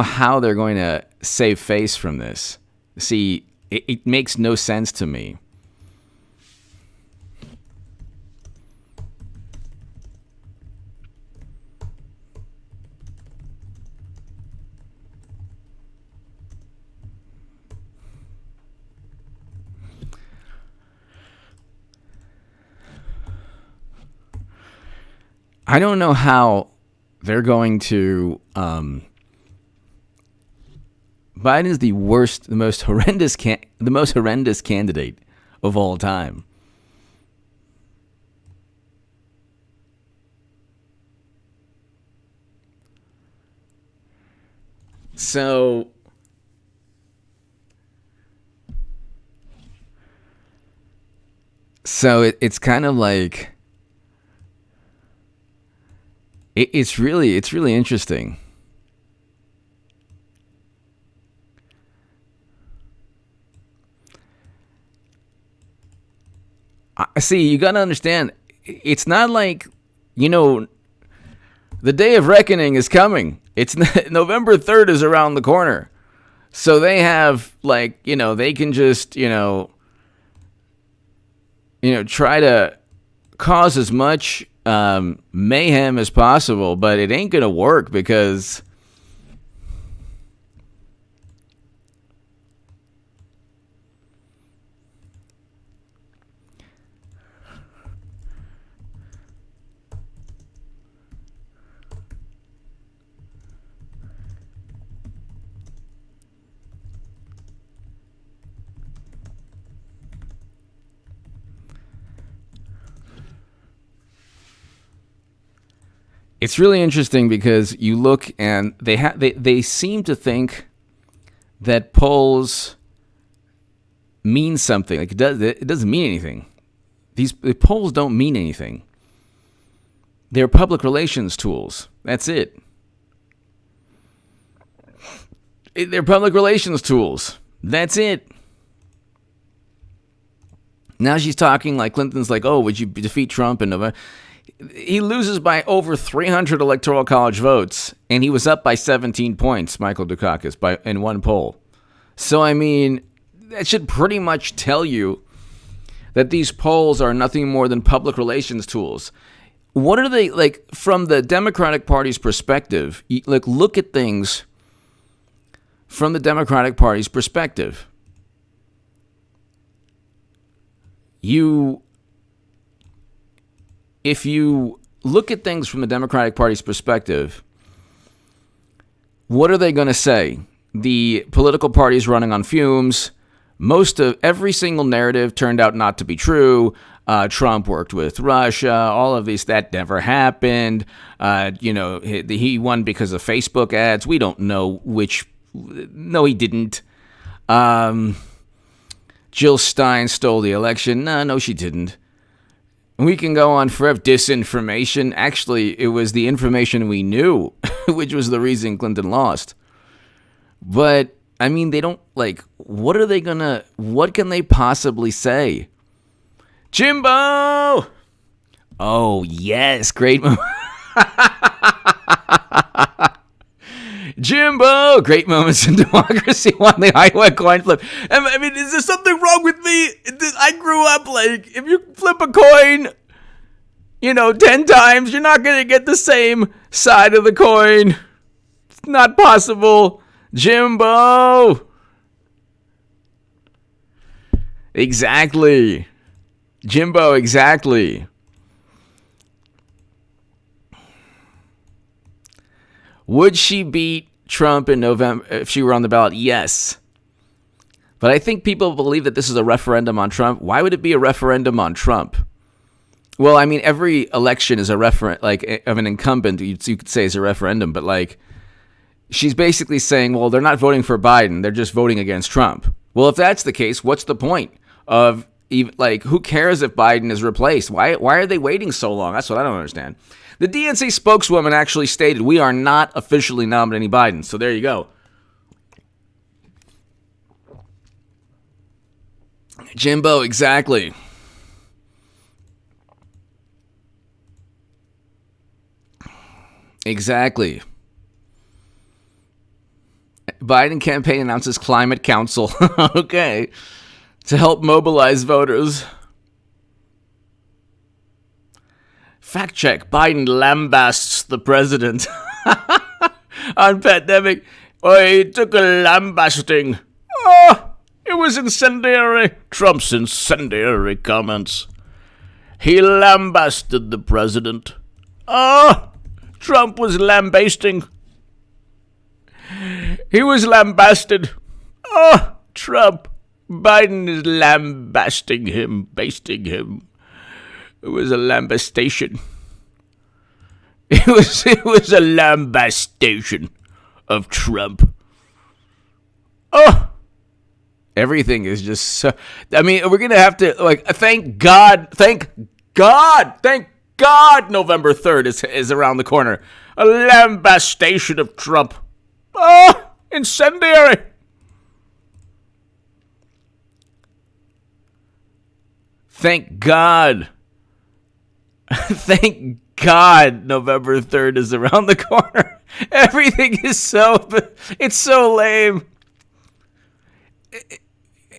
how they're going to save face from this. See, it makes no sense to me. I don't know how they're going to... Biden is the most horrendous candidate of all time. So it's kind of like it's really interesting. See, you got to understand, it's not like, the day of reckoning is coming. It's November 3rd is around the corner. So they have, they can just, try to cause as much mayhem as possible, but it ain't going to work because... It's really interesting because you look and they seem to think that polls mean something. Like it doesn't mean anything. The polls don't mean anything. They're public relations tools. That's it. They're public relations tools. That's it. Now she's talking like Clinton's like, oh, would you defeat Trump in November? He loses by over 300 electoral college votes, and he was up by 17 points, Michael Dukakis, in one poll. So, I mean, that should pretty much tell you that these polls are nothing more than public relations tools. What are they, like, from the Democratic Party's perspective? Like, look at things from the Democratic Party's perspective. If you look at things from the Democratic Party's perspective, what are they going to say? The political party is running on fumes. Every single narrative turned out not to be true. Trump worked with Russia. All of these, that never happened. He won because of Facebook ads. We don't know which. No, he didn't. Jill Stein stole the election. No, she didn't. We can go on forever. Disinformation. Actually, it was the information we knew, which was the reason Clinton lost. But, I mean, they don't, what can they possibly say? Jimbo! Oh, yes, great moment. Jimbo! Great moments in democracy won the Iowa coin flip. I mean, is there something wrong with me? I grew up if you flip a coin, 10 times, you're not going to get the same side of the coin. It's not possible. Jimbo. Exactly. Jimbo, exactly. Would she beat Trump in November if she were on the ballot? Yes. But I think people believe that this is a referendum on Trump. Why would it be a referendum on Trump? Well, I mean, every election is a of an incumbent, you could say is a referendum, but she's basically saying, well, they're not voting for Biden, they're just voting against Trump. Well, if that's the case, what's the point of who cares if Biden is replaced? Why are they waiting so long? That's what I don't understand. The DNC spokeswoman actually stated, we are not officially nominating Biden. So there you go. Jimbo, exactly. Exactly. Biden campaign announces climate council. Okay. To help mobilize voters. Fact check. Biden lambasts the president on pandemic. Oh, he took a lambasting. Oh, it was incendiary. Trump's incendiary comments. He lambasted the president. Oh, Trump was lambasting. He was lambasted. Oh, Trump. Biden is lambasting him, basting him. It was a lambastation. It was a lambastation of Trump. Oh, everything is just so. I mean, we're gonna have to thank God, November 3rd is around the corner. A lambastation of Trump. Oh, incendiary. Thank God. Thank God November 3rd is around the corner. Everything is it's so lame.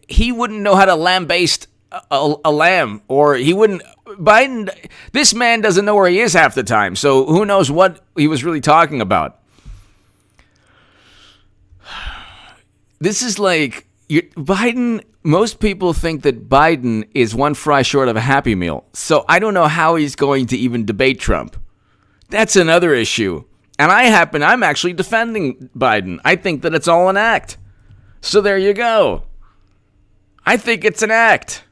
He wouldn't know how to lambaste a lamb, or this man doesn't know where he is half the time, so who knows what he was really talking about. This is Biden. Most people think that Biden is one fry short of a Happy Meal. So I don't know how he's going to even debate Trump. That's another issue. And I'm actually defending Biden. I think that it's all an act. So there you go. I think it's an act.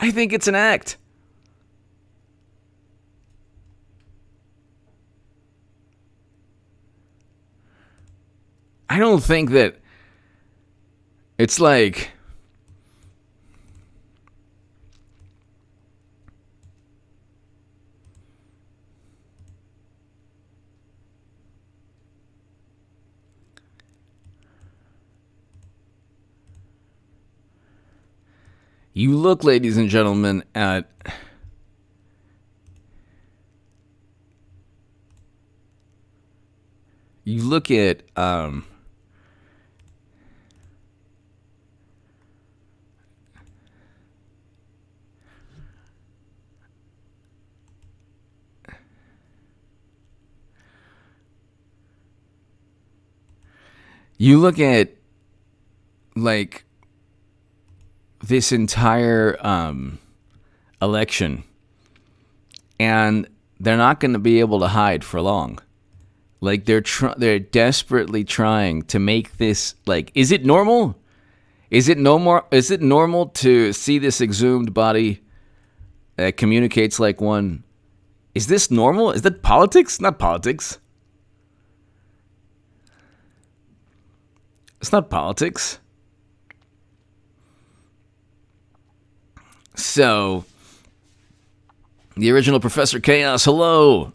I think it's an act. I don't think that it's you look, ladies and gentlemen, at you look at this entire election, and they're not going to be able to hide for long. They're desperately trying to make this is it normal? Is it normal to see this exhumed body that communicates like one? Is this normal? Is that politics? Not politics. It's not politics. So, the original Professor Chaos, hello.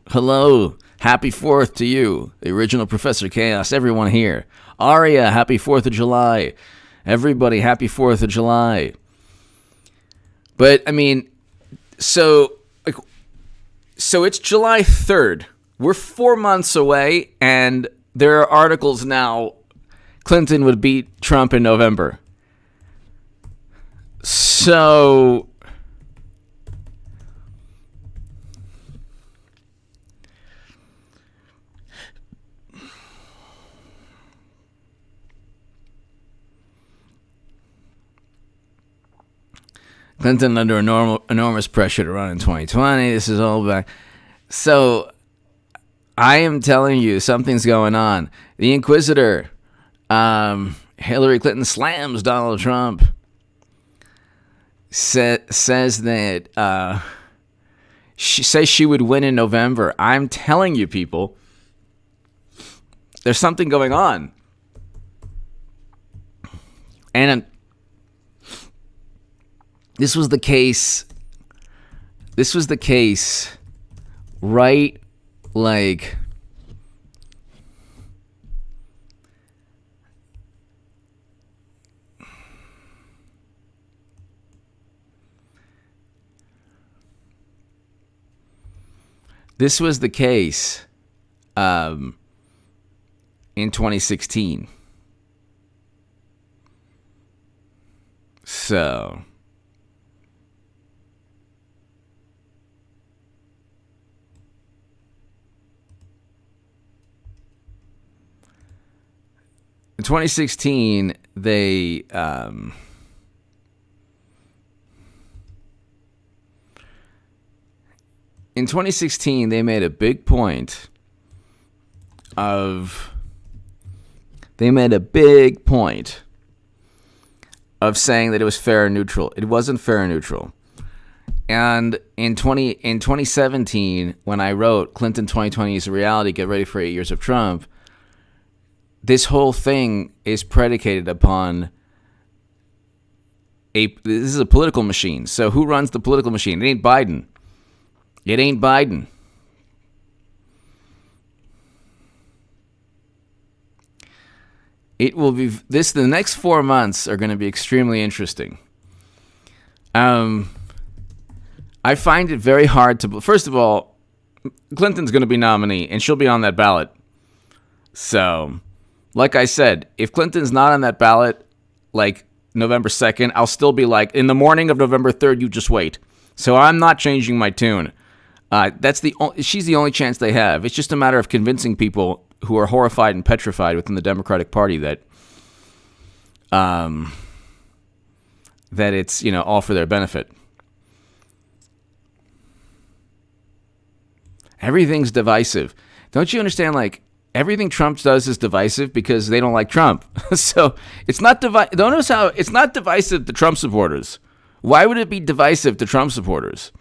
Happy 4th to you, the original Professor Chaos, everyone here. Aria, happy 4th of July. Everybody, happy 4th of July. But, I mean, so it's July 3rd. We're 4 months away, and there are articles now Clinton would beat Trump in November. So Clinton under enormous pressure to run in 2020. This is all back. So I am telling you, something's going on. The Inquisitor, Hillary Clinton slams Donald Trump, says that she says she would win in November. I'm telling you, people, there's something going on. And this was the case right, like, this was the case in 2016. So in 2016, they made a big point of saying that it was fair and neutral. It wasn't fair and neutral. And in 2017, when I wrote Clinton 2020 is a reality, get ready for 8 years of Trump, this whole thing is predicated upon this is a political machine. So who runs the political machine? It ain't Biden. It ain't Biden. It will be the next 4 months are going to be extremely interesting. I find it very hard to, first of all, Clinton's going to be nominee and she'll be on that ballot. So, like I said, if Clinton's not on that ballot, like November 2nd, I'll still be like, in the morning of November 3rd, you just wait. So I'm not changing my tune. She's the only chance they have. It's just a matter of convincing people who are horrified and petrified within the Democratic Party that it's, all for their benefit. Everything's divisive. Don't you understand, like, everything Trump does is divisive because they don't like Trump. So it's not divisive. Don't notice how it's not divisive to Trump supporters. Why would it be divisive to Trump supporters?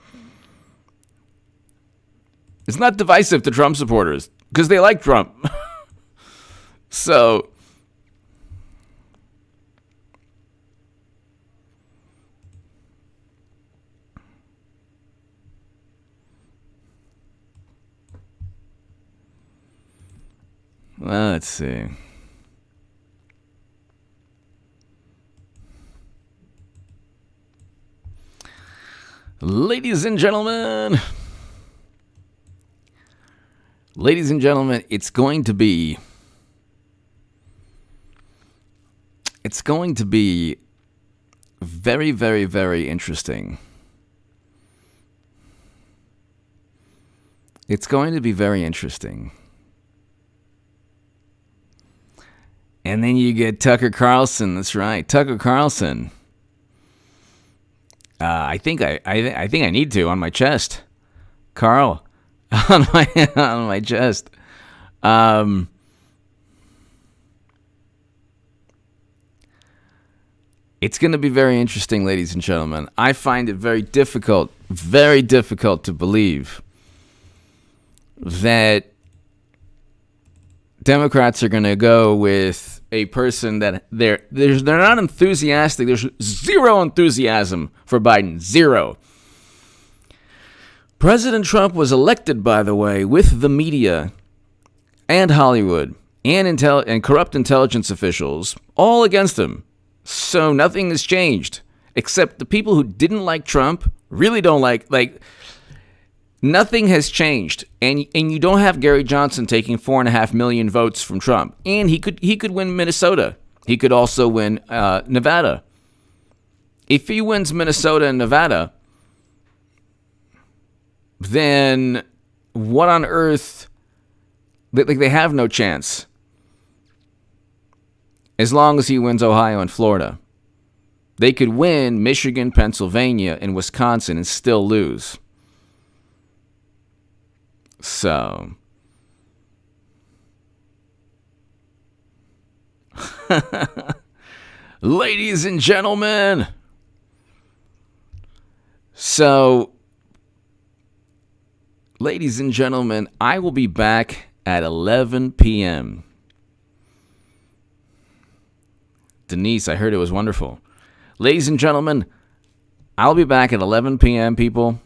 It's not divisive to Trump supporters because they like Trump. So let's see. Ladies and gentlemen, it's going to be very, very, very interesting. It's going to be very interesting. And then you get Tucker Carlson. That's right, Tucker Carlson. I think I need to on my chest, Carl, on my chest. It's going to be very interesting, ladies and gentlemen. I find it very difficult to believe that Democrats are going to go with a person that they're not enthusiastic. There's zero enthusiasm for Biden. Zero. President Trump was elected, by the way, with the media and Hollywood and corrupt intelligence officials all against him. So nothing has changed, except the people who didn't like Trump really don't like nothing has changed. And you don't have Gary Johnson taking 4.5 million votes from Trump. And he could win Minnesota. He could also win Nevada. If he wins Minnesota and Nevada, then what on earth? They have no chance. As long as he wins Ohio and Florida. They could win Michigan, Pennsylvania, and Wisconsin and still lose. So, ladies and gentlemen, I will be back at 11 p.m. Denise, I heard it was wonderful. Ladies and gentlemen, I'll be back at 11 p.m., people.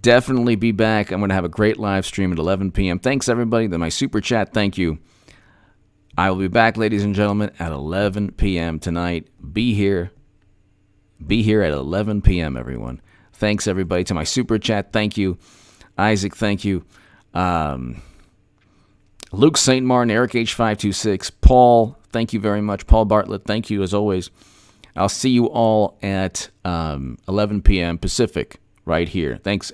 Definitely be back. I'm going to have a great live stream at 11 p.m. Thanks, everybody. My super chat, thank you. I will be back, ladies and gentlemen, at 11 p.m. tonight. Be here. Be here at 11 p.m., everyone. Thanks, everybody. To my super chat, thank you. Isaac, thank you. Luke St. Martin, Eric H526, Paul, thank you very much. Paul Bartlett, thank you as always. I'll see you all at 11 p.m. Pacific right here. Thanks.